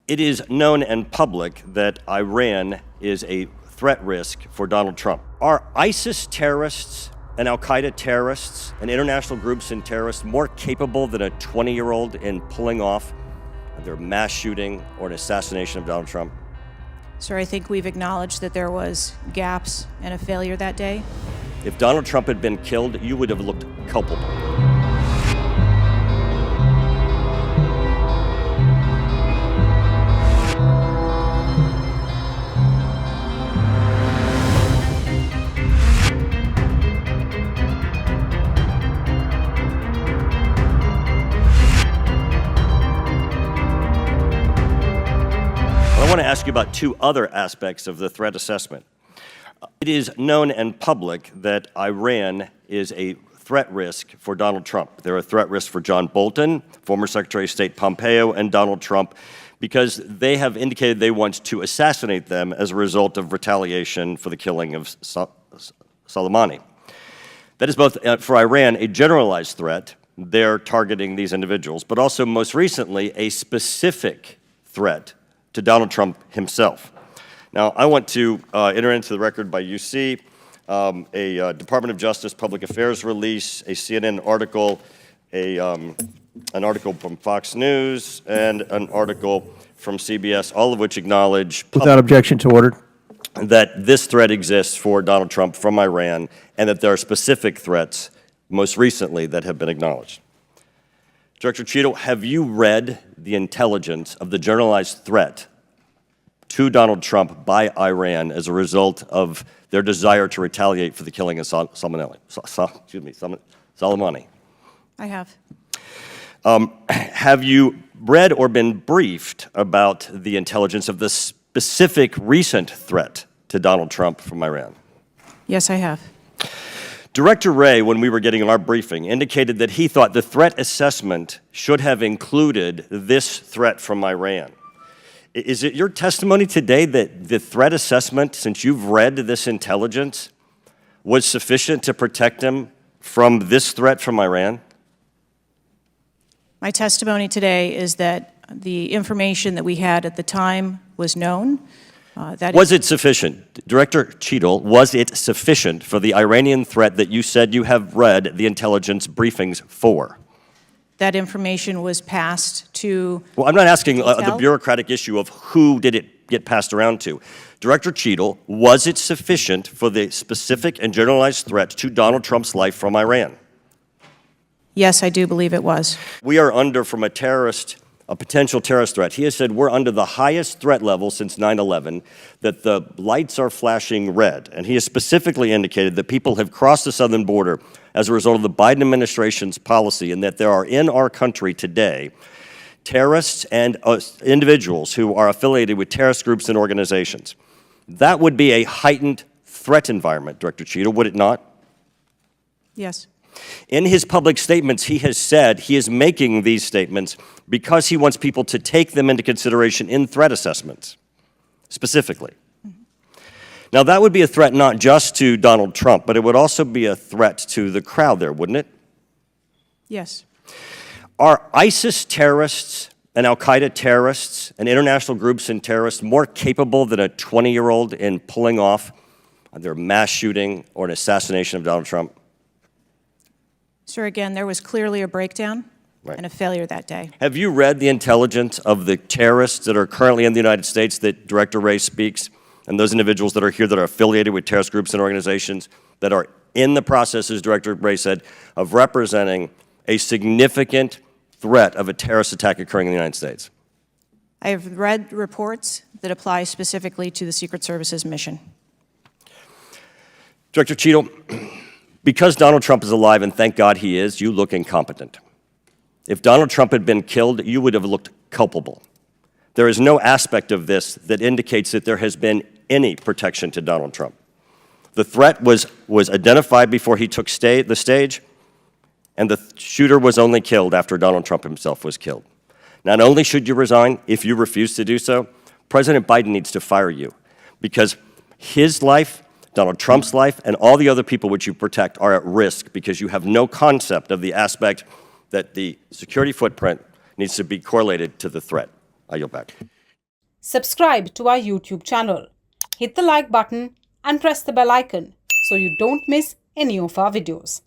It is known and public that Iran is a threat risk for Donald Trump. Are ISIS terrorists and al-Qaeda terrorists and international groups and terrorists more capable than a 20-year-old in pulling off either a mass shooting or an assassination of Donald Trump? Sir, I think we've acknowledged that there was gaps and a failure that day. If Donald Trump had been killed, you would have looked culpable. I want to ask you about two other aspects of the threat assessment. It is known and public that Iran is a threat risk for Donald Trump. They're a threat risk for John Bolton, former Secretary of State Pompeo, and Donald Trump, because they have indicated they want to assassinate them as a result of retaliation for the killing of Soleimani. That is both, for Iran, a generalized threat. They're targeting these individuals, but also, most recently, a specific threat to Donald Trump himself. Now, I want to enter into the record by UC a Department of Justice Public Affairs release, a CNN article, an article from Fox News, and an article from CBS, all of which acknowledge without objection to order that this threat exists for Donald Trump from Iran, and that there are specific threats, most recently, that have been acknowledged. Director Cheadle, have you read the intelligence of the generalized threat to Donald Trump by Iran as a result of their desire to retaliate for the killing of Soleimani? I have. Have you read or been briefed about the intelligence of the specific recent threat to Donald Trump from Iran? Yes, I have. Director Wray, when we were getting our briefing, indicated that he thought the threat assessment should have included this threat from Iran. Is it your testimony today that the threat assessment, since you've read this intelligence, was sufficient to protect him from this threat from Iran? My testimony today is that the information that we had at the time was known. Was it sufficient? Director Cheadle, was it sufficient for the Iranian threat that you said you have read the intelligence briefings for? That information was passed to... Well, I'm not asking the bureaucratic issue of who did it get passed around to. Director Cheadle, was it sufficient for the specific and generalized threat to Donald Trump's life from Iran? Yes, I do believe it was. We are under, from a potential terrorist threat. He has said we're under the highest threat level since 9/11, that the lights are flashing red. And he has specifically indicated that people have crossed the southern border as a result of the Biden administration's policy, and that there are in our country today terrorists and individuals who are affiliated with terrorist groups and organizations. That would be a heightened threat environment, Director Cheadle, would it not? Yes. In his public statements, he has said he is making these statements because he wants people to take them into consideration in threat assessments, specifically. Now, that would be a threat not just to Donald Trump, but it would also be a threat to the crowd there, wouldn't it? Yes. Are ISIS terrorists and al-Qaeda terrorists and international groups and terrorists more capable than a 20-year-old in pulling off either a mass shooting or an assassination of Donald Trump? Sir, again, there was clearly a breakdown and a failure that day. Have you read the intelligence of the terrorists that are currently in the United States that Director Wray speaks, and those individuals that are here that are affiliated with terrorist groups and organizations that are in the process, as Director Wray said, of representing a significant threat of a terrorist attack occurring in the United States? I have read reports that apply specifically to the Secret Service's mission. Director Cheadle, because Donald Trump is alive, and thank God he is, you look incompetent. If Donald Trump had been killed, you would have looked culpable. There is no aspect of this that indicates that there has been any protection to Donald Trump. The threat was identified before he took the stage, and the shooter was only killed after Donald Trump himself was killed. Not only should you resign, if you refuse to do so, President Biden needs to fire you, because his life, Donald Trump's life, and all the other people which you protect are at risk because you have no concept of the aspect that the security footprint needs to be correlated to the threat. I yield back. Subscribe to our YouTube channel. Hit the like button and press the bell icon so you don't miss any of our videos.